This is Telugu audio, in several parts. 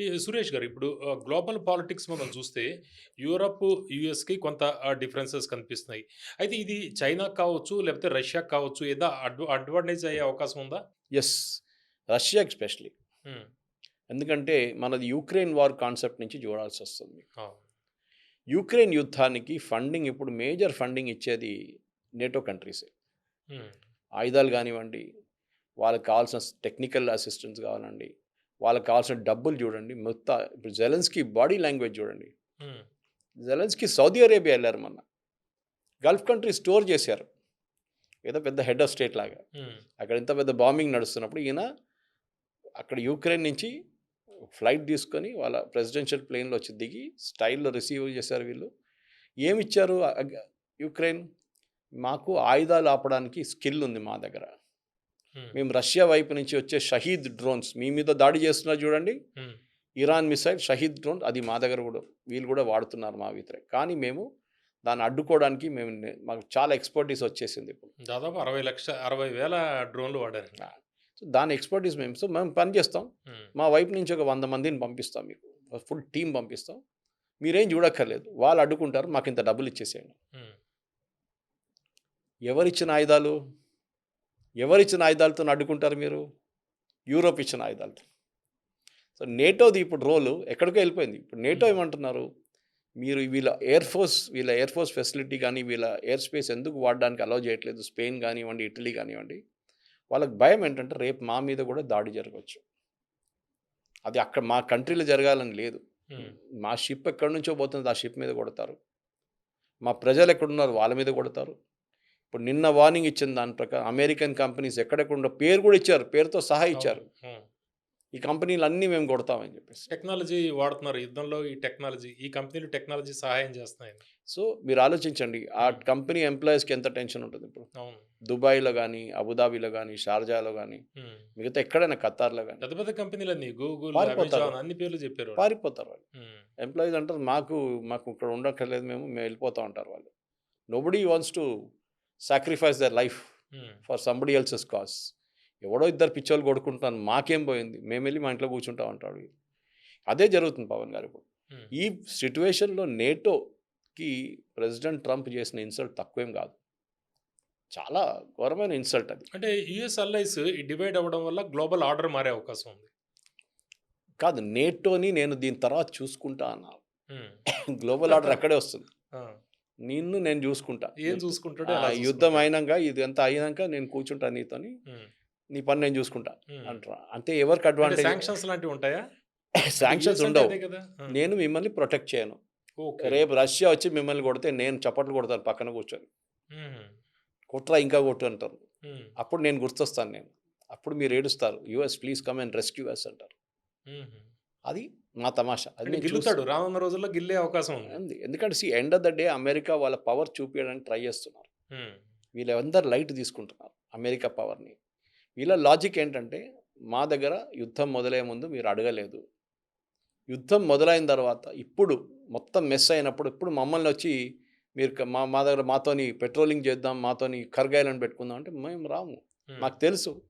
ఈ సురేష్ గారు ఇప్పుడు గ్లోబల్ పాలిటిక్స్ మనం చూస్తే యూరప్, యూఎస్‌కి కొంత డిఫరెన్సెస్ కనిపిస్తున్నాయి. అయితే ఇది చైనాకి కావచ్చు, లేకపోతే రష్యాకి కావచ్చు ఏదా అడ్వాంటేజ్ అయ్యే అవకాశం ఉందా? యెస్. రష్యాకి స్పెషల్లీ. హ్మ్. ఎందుకంటే మనది యుక్రెయిన్ వార్ కాన్సెప్ట్ నుంచి చూడాల్సొస్తుంది. అవును. యుక్రెయిన్ యుద్ధానికి ఫండింగ్ ఇప్పుడు మేజర్ ఫండింగ్ ఇచ్చేది నేటో కంట్రీసే. హ్మ్. ఆయుధాలు గానివ్వండి, వాళ్ళకి కావాల్సిన టెక్నికల్ అసిస్టెన్స్ కావాలండి, వాళ్ళకి కావాల్సిన డబ్బులు చూడండి. ఇప్పుడు జెలెన్స్కీ బాడీ లాంగ్వేజ్ చూడండి. హ్మ్. జెలెన్స్కీ సౌదీ అరేబియా ఎళ్లారు మొన్న. గల్ఫ్ కంట్రీస్ టూర్ చేశారు. ఏదో పెద్ద హెడ్ ఆఫ్ స్టేట్ లాగా. హ్మ్. అక్కడ ఇంత పెద్ద బాంబింగ్ నడుస్తున్నప్పుడు ఈయన అక్కడ యుక్రెయిన్ నుంచి ఫ్లైట్ తీసుకొని వాళ్ళ ప్రెసిడెన్షియల్ ప్లేన్‌లో వచ్చి దిగి స్టైల్‌లో రిసీవ్ చేశారు వీళ్ళు. ఏమిచ్చారు యుక్రెయిన్? మాకు ఆయుధాలు ఆపడానికి స్కిల్ ఉంది మా దగ్గర. హ్మ్. మేము రష్యా వైపు నుంచి వచ్చే షహీద్ డ్రోన్స్ మీ మీద దాడి చేస్తున్నారు చూడండి. హ్మ్. ఇరాన్ మిసైల్ షహీద్ డ్రోన్ అది మా దగ్గర కూడా వీళ్ళు కూడా వాడుతున్నారు మా కానీ మేము దాన్ని అడ్డుకోవడానికి మాకు చాలా ఎక్స్‌పర్టీస్ వచ్చేసింది ఇప్పుడు. దాదాపు 60,వేల డ్రోన్‌లు వాడారండి. ఆ! సో, దాని ఎక్స్‌పర్టీస్ సో, మేము పని చేస్తాం. హ్మ్. మా వైపు నుంచి ఒక 100 మందిని పంపిస్తాం మీకు. ఫుల్ టీమ్ పంపిస్తాం. మీరేం చూడక్కర్లేదు. వాళ్ళు అడ్డుకుంటారు. మాకింత డబ్బులు ఇచ్చేసేయండి. హ్మ్. ఎవరిచ్చిన ఆయుధాలు? ఎవరిచ్చిన ఆయుధాలతోని అడ్డుకుంటారు మీరు? యూరోప్ ఇచ్చిన ఆయుధాలతో. సో, నేటోది ఇప్పుడు రోలు ఎక్కడికో ఎళ్ళిపోయింది. ఇప్పుడు నేటో హ్మ్. ఏమంటున్నారు? మీరు వీళ్ళ ఎయిర్ ఫోర్స్ ఫెసిలిటీ గాని, వీళ్ళ ఎయిర్ స్పేస్ ఎందుకు వాడడానికి అలౌ చేయట్లేదు? స్పెయిన్ గానివ్వండి, ఇటలీ గానివ్వండి. వాళ్ళకి భయం ఏంటంటే రేపు మా మీద కూడా దాడి జరగొచ్చు. అది అక్కడ మా కంట్రీలో జరగాలని లేదు. హ్మ్. మా షిప్ ఎక్కడి నుంచో పోతుంది. ఆ షిప్ మీద కొడతారు. మా ప్రజలు ఎక్కడున్నారు వాళ్ళ మీద కొడతారు. ఇప్పుడు నిన్న వార్నింగ్ ఇచ్చిన దాని ప్రకారం అమెరికన్ కంపెనీస్ ఎక్కడెక్కడుండో పేరు కూడా ఇచ్చారు. పేరుతో సహా అవును. ఇచ్చారు. హ్మ్. ఈ కంపెనీలన్నీ మేము కొడతామని చెప్పేసి. టెక్నాలజీ వాడుతున్నారు. యుద్ధంలో ఈ టెక్నాలజీ, ఈ కంపెనీలు టెక్నాలజీ సహాయం చేస్తున్నాయని. సో, మీరు ఆలోచించండి. ఆ హ్మ్. కంపెనీ ఎంప్లాయీస్‌కి ఎంత టెన్షన్ ఉంటదిప్పుడు. అవును. దుబాయ్‌లో గాని, అబుదాబిలో గాని, షార్జాలో గాని, హ్మ్. మిగతా ఎక్కడైనా ఖతార్‌లో గాని పెద్ద పెద్ద కంపెనీలన్నీ గూగుల్, పారిపోతారు. అమెజాన్ అన్ని పేర్లు చెప్పారు వాళ్ళు. పారిపోతారు వాళ్ళు. హ్మ్. ఎంప్లాయీస్ అంటారు మాకు ఇక్కడ ఉండక్కర్లేదు మేము వెళ్ళిపోతాం అంటారు వాళ్ళు. Nobody wants to sacrifice their life hmm. For somebody else's cause. ఎవడో ఇద్దరు పిచ్చోళ్ళు కొడుకుంటున్నాను. మాకేం పోయింది. మేమెళ్లి మా ఇంట్లో కూర్చుంటాం అంటాడు. అదే జరుగుతుంది పవన్ గారు ఇప్పుడు. హ్మ్. ఈ సిట్యుయేషన్‌లో నేటోకి ప్రెసిడెంట్ ట్రంప్ చేసిన ఇన్సల్ట్ తక్కువేం కాదు. చాలా ఘోరమైన ఇన్సల్ట్ అది. అంటే యూఎస్ అల్లైస్ ఈ డివైడ్ అవ్వడం వల్ల గ్లోబల్ ఆర్డర్ మారే అవకాశం ఉంది. కాదు నేటోని నేను దీని తర్వాత చూసుకుంటా అన్నారు. హ్మ్. గ్లోబల్ ఆర్డర్ అక్కడే వస్తుంది. ఆ! నేను చూసుకుంటా. ఏం చూసుకుంటాడో ఎలా యుద్ధం చూసుకుంటాడు. అయినంక ఇదంతా అయినంక నేను కూర్చుంటా నీతోని. హ్మ్. నీ పని నేను చూసుకుంటా హ్మ్. అంటారు. అంటే ఎవరికి అంటే అడ్వాంటేజ్ సాంక్షన్స్ లాంటివి ఉంటాయా? అంటే సాంక్షన్స్ యూఎస్ అంటే ఉండవు. అదే కదా! ఆ! నేను మిమ్మల్ని ప్రొటెక్ట్ చేయను. ఓకే. రేపు రష్యా వచ్చి మిమ్మల్ని కొడితే నేను చప్పట్లు కొడతాను పక్కన కూర్చొని. హుహు. కొట్రా ఇంకా కొట్టు అంటారు. హ్మ్. అప్పుడు నేను గుర్తొస్తాను నేను. అప్పుడు మీరు ఏడుస్తారు. US please come and rescue us అంటారు. హుహు. అది మా తమాషా. అది అంటే నేను గిల్లుతాడు. రానున్న రోజుల్లో గిల్లే అవకాశం ఉంది. ఉంది. ఎందుకంటే end of the day America వాళ్ళ పవర్ చూపియడానికి ట్రై చేస్తున్నారు. హ్మ్. వీళ్ళందరూ లైట్ తీసుకుంటున్నారు అమెరికా పవర్‌ని. వీళ్ళ లాజిక్ ఏంటంటే మా దగ్గర యుద్ధం మొదలయ్యే ముందు మీరు అడగలేదు. యుద్ధం మొదలైన తర్వాత ఇప్పుడు మొత్తం మెస్ అయినప్పుడు ఇప్పుడు మమ్మల్నొచ్చి మీరు మా మా దగ్గర మాతోని పెట్రోలింగ్ చేద్దాం, మాతోని ఖర్గ్ ఐలాండ్ పెట్టుకుందాం అంటే మేము రాము. హ్మ్. మాకు తెలుసు.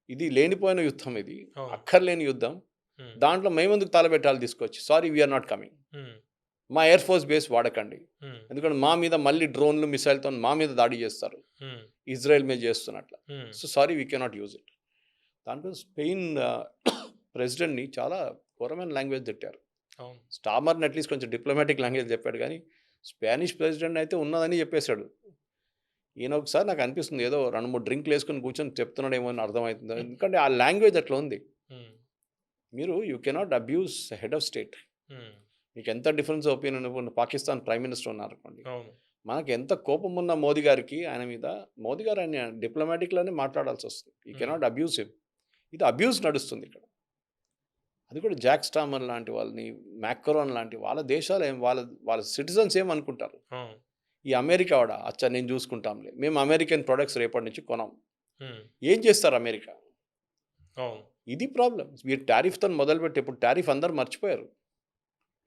ఇది లేనిపోయిన యుద్ధం ఇది. అవును. అక్కర్లేని యుద్ధం. హ్మ్. దాంట్లో మేమెందుకు తలబెట్టాలి తీసుకొచ్చి. Sorry we are not coming. Hmm. మా ఎయిర్ ఫోర్స్ బేస్ వాడకండి. హ్మ్. ఎందుకంటే మా మీద మళ్ళీ డ్రోన్‌లు, మిసైల్‌తోని మా మీద దాడి చేస్తారు. హ్మ్. ఇజ్రాయెల్ మీద చేస్తున్నట్ల. Hmm. So, sorry we cannot use it. దాంట్లో స్పెయిన్ ప్రెసిడెంట్‌ని చాలా ఘోరమైన లాంగ్వేజ్ తిట్టారు. అవును. స్టామర్‌ని అట్‌లీస్ట్ కొంచెం డిప్లొమాటిక్ లాంగ్వేజ్ చెప్పాడు గానీ, స్పానిష్ ప్రెసిడెంట్ అయితే ఉన్నదని చెప్పేసాడు. ఈయన ఒకసారి నాకు అనిపిస్తుంది ఏదో 2, 3 డ్రింక్‌లేసుకొని కూర్చొని చెప్తున్నాడేమో అని అర్థమైతుంది. ఎందుకంటే ఆ లాంగ్వేజ్ అట్లా ఉంది. హ్మ్. మీరు you cannot abuse head of state. హ్మ్. మీకెంత డిఫరెన్స్ ఒపీనియన్ ఉన్న పాకిస్తాన్ ప్రైమ్ మినిస్టర్ ఉన్నారనుకోండి. అవును. మనకు ఎంత కోపం ఉన్న మోదీ గారికి ఆయన మీద, మోదీ గారు ఆయన్ని డిప్లొమాటిక్‌లోనే మాట్లాడాల్సొస్తుంది. యూ హ్మ్. Cannot abuse him. ఇది అబ్యూజ్ నడుస్తుంది ఇక్కడ. అది కూడా జాక్ స్టామర్ లాంటి వాళ్ళని, మాక్రోన్ లాంటి వాళ్ళ దేశాలు వాళ్ళ వాళ్ళ సిటిజన్స్ ఏమనుకుంటారు? అవును. ఈ అమెరికా వాడా? అచ్చా నేను చూసుకుంటాంలే. మేము అమెరికన్ ప్రొడక్ట్స్ రేపటి నుంచి కొనం. హ్మ్. ఏం చేస్తారు అమెరికా? అవును. ఇది ప్రాబ్లమ్. మీరు టారిఫ్‌తోని మొదలుపెట్టి ఇప్పుడు టారిఫ్ అందరూ మర్చిపోయారు.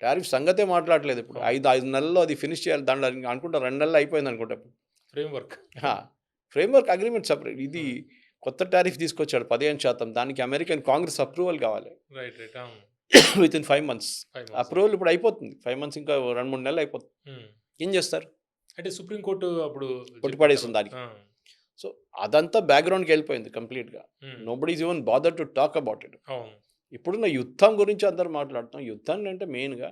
టారిఫ్ సంగతే మాట్లాడట్లేదు ఇప్పుడు. అవును. 5 నెలల్లో అది ఫినిష్ చేయాలి. దాంట్లో అనుకుంటా 2 నెలల్లో అయిపోయిందనుకుంటా ఇప్పుడు. ఫ్రేమ్‌వర్క్. ఆ! Framework agreement separate. ఇది హ్మ్. కొత్త టారిఫ్ తీసుకొచ్చాడు 15% దానికి అమెరికన్ కాంగ్రెస్ అప్రూవల్ కావాలి. రైట్. రైట్. అవును. With in 5 months. 5 months. Approval ఇప్పుడు అయిపోతుంది. 5 మంత్స్ ఇంకా 2-3 నెలలు అయిపోతుంది. హ్మ్. ఏం చేస్తారు? అంటే సుప్రీంకోర్టు అప్పుడు కొట్టిపడేస్తుంది చెప్పిన దానికి. తర్వాత. సో అదంతా బ్యాక్‌గ్రౌండ్‌కి వెళ్ళిపోయింది కంప్లీట్‌గా. హ్మ్. Nobody is even bother to talk about it. అవును. ఇప్పుడున్న యుద్ధం గురించి అందరూ మాట్లాడుతున్నాం. యుద్ధం అంటే మెయిన్‌గా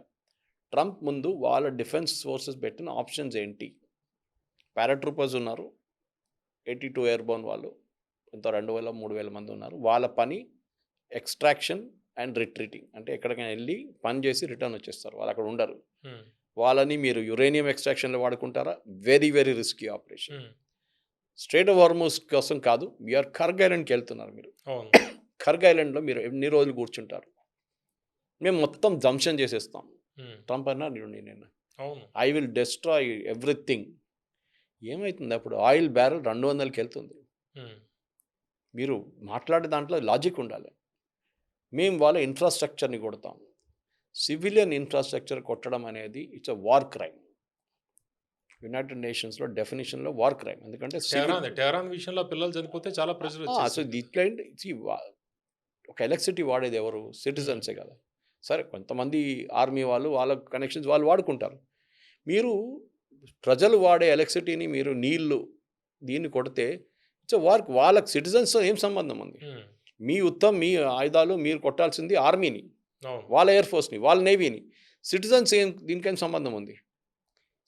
ట్రంప్ ముందు వాళ్ళ డిఫెన్స్ ఫోర్సెస్ పెట్టిన ఆప్షన్స్ ఏంటి? పారాట్రూపర్స్ ఉన్నారు. 82 ఎయిర్‌బోర్న్ వాళ్ళు. ఎంతో 2000, 3000 మంది ఉన్నారు. వాళ్ళ పని ఎక్స్‌ట్రాక్షన్ అండ్ రిట్రీటింగ్. అంటే ఎక్కడికైనా వెళ్ళి పని చేసి రిటర్న్ వచ్చేస్తారు. వాళ్ళు అక్కడ ఉండరు. హ్మ్. వాళ్ళని మీరు యురేనియం ఎక్స్‌ట్రాక్షన్‌లో వాడుకుంటారా? Very very risky operation. Hmm. Strait of Hormuz కోసం కాదు. కర్గ్ ఐలాండ్‌కి వెళ్తున్నారు మీరు. అవును. కర్గ్ ఐలాండ్‌లో మీరు ఎన్ని రోజులు కూర్చుంటారు? మేము మొత్తం ధ్వంసం చేసేస్తాం. హ్మ్. ట్రంప్ అన్నాడు చూడండి నిన్న. అవును. I will destroy everything. ఏమైతుంది అప్పుడు? ఆయిల్ బ్యారెల్ 200కి వెళ్తుంది. హ్మ్. మీరు మాట్లాడే దాంట్లో లాజిక్ ఉండాలి. మేము వాళ్ళ ఇన్ఫ్రాస్ట్రక్చర్‌ని కొడతాం. సివిలియన్ ఇన్ఫ్రాస్ట్రక్చర్ కొట్టడం అనేది it's a war crime. United నేషన్స్‌లో డెఫినిషన్‌లో వార్ క్రైమ్. ఎందుకంటే టెహరాన్ విషయంలో పిల్లలు చనిపోతే చాలా ప్రెషర్ సో వచ్చేసింది. దీంట్లో ఏంటి ఒక ఎలక్ట్రిసిటీ వాడేది ఎవరు? సిటిజన్సే కదా! సరే కొంతమంది ఆర్మీ వాళ్ళు వాళ్ళ కనెక్షన్స్ వాళ్ళు వాడుకుంటారు. మీరు ప్రజలు వాడే ఎలక్ట్రిసిటీని మీరు నీళ్లు దీన్ని కొడితే ఇట్స్ ఎ వార్. వాళ్ళకి సిటిజన్స్‌తో ఏం సంబంధం ఉంది? హ్మ్. మీ యుద్ధం, మీ ఆయుధాలు మీరు కొట్టాల్సింది ఆర్మీని, అవును. వాళ్ళ ఎయిర్ ఫోర్స్‌ని, వాళ్ళ నేవీని. సిటిజన్స్ దీనికేం సంబంధం ఉంది?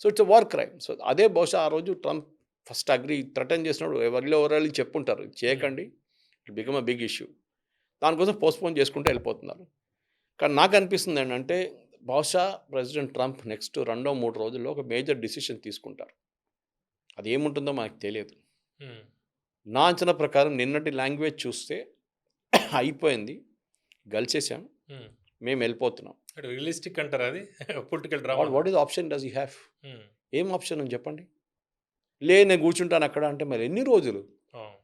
So it's a war crime. So అదే బహుశా ఆ రోజు ట్రంప్ ఫస్ట్ థ్రెటన్ చేసినప్పుడు ఎవరెళ్ళి చెప్పుంటారు. ఇది చేయకండి. It become a big issue. దానికోసం పోస్ట్‌పోన్ చేసుకుంటూ వెళ్ళిపోతున్నారు. కానీ నాకు అనిపిస్తుంది ఏంటంటే బహుశా ప్రెసిడెంట్ ట్రంప్ నెక్స్ట్ 2-3 రోజుల్లో ఒక మేజర్ డిసిషన్ తీసుకుంటారు. అది ఏముంటుందో మనకు తెలియదు. హ్మ్. నా అంచనా ప్రకారం నిన్నటి లాంగ్వేజ్ చూస్తే అయిపోయింది. గెలిచేసాం. హ్మ్. మేము వెళ్ళిపోతున్నాం. అంటే రియలిస్టిక్ అంటారా అది? Political drama. What is option does he have? హ్మ్. ఏం ఆప్షన్ ఉంది చెప్పండి? నేను కూర్చుంటాను అక్కడ అంటే మరి ఎన్ని రోజులు? అవును.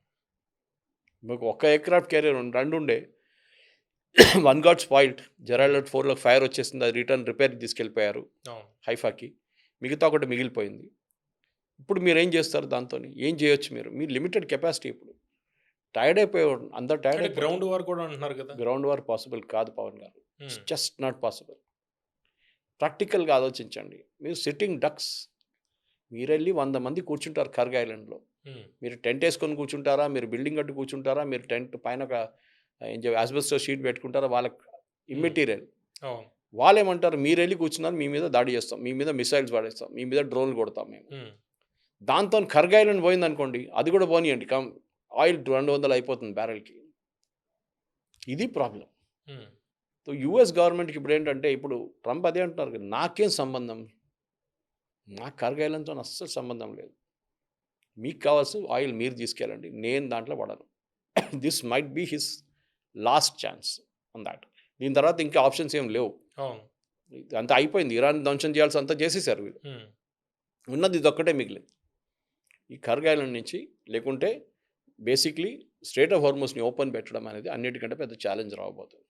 మీకు ఒక్క ఎయిర్‌క్రాఫ్ట్ క్యారియర్ 2 ఉండే. 1 గాట్ స్పాయిల్డ్. జెరాల్డ్ 4లో ఫైర్ వచ్చేసింది. అది రిపేర్‌కి తీసుకెళ్ళిపోయారు అవును. హైఫాకి. మిగతా ఒకటి మిగిలిపోయింది. ఇప్పుడు మీరేం చేస్తారు దాంతోని? ఏం చేయొచ్చు మీరు? మీ లిమిటెడ్ కెపాసిటీ ఇప్పుడు. టైర్డ్ అయిపోయారు. అందరూ టైర్డ్ అంటే అయిపోయారు. గ్రౌండ్ వార్ కూడా అంటున్నారు కదా! గ్రౌండ్ వార్ పాసిబుల్ కాదు పవన్ గారు. ఇట్స్ హ్మ్. Just not possible. ప్రాక్టికల్‌గా ఆలోచించండి. మీరు సిట్టింగ్ డక్స్. మీరెళ్ళి 100 మంది కూర్చుంటారు కర్గ్ ఐలాండ్‌లో. హ్మ్. మీరు టెంట్ వేసుకొని కూర్చుంటారా? మీరు బిల్డింగ్ కట్టి కూర్చుంటారా? మీరు టెంట్ పైన ఒక ఆస్బెస్టాస్ షీట్ పెట్టుకుంటారా? వాళ్ళకి ఇమ్మెటీరియల్. అవును. వాళ్ళేమంటారు? మీరెళ్ళి కూర్చున్నారు. మీ మీద దాడి చేస్తాం. మీ మీద మిసైల్స్ పడేస్తాం. మీ మీద డ్రోన్‌లు కొడతాం మేము. హ్మ్. దాంతోని కర్గ్ ఐలాండ్ పోయిందనుకోండి. అది కూడా పోనీయండి. ఆయిల్ 200 అయిపోతుంది బ్యారెల్‌కి. ఇది ప్రాబ్లమ్. హ్మ్. సో యూఎస్ గవర్నమెంట్‌కి ఇప్పుడేంటంటే ఇప్పుడు ట్రంప్ అదే అంటున్నారు కదా! నాకేం సంబంధం? నాకు కర్గ్ ఐలాండ్‌తోని అస్సలు సంబంధం లేదు. మీకు కావాల్సిన ఆయిల్ మీరు తీసుకెళ్ళండి. నేను దాంట్లో పడను. This might be his last chance on thought. దీని తర్వాత ఇంకా ఆప్షన్స్ ఏం లేవు. అవును. అంతా అయిపోయింది. ఇరాన్ ధ్వంసం చేయాల్సిందంతా చేసేసారు వీళ్ళు. హ్మ్. ఉన్నది ఇదొక్కటే మిగిలింది. ఈ కర్గ్ ఐలాండ్ నుంచి లేకుంటే బేసిక్‌లీ స్ట్రెయిట్ ఆఫ్ హార్మూజ్‌ని ఓపెన్ పెట్టడం అనేది అన్నిటికంటే పెద్ద ఛాలెంజ్ రాబోతుంది.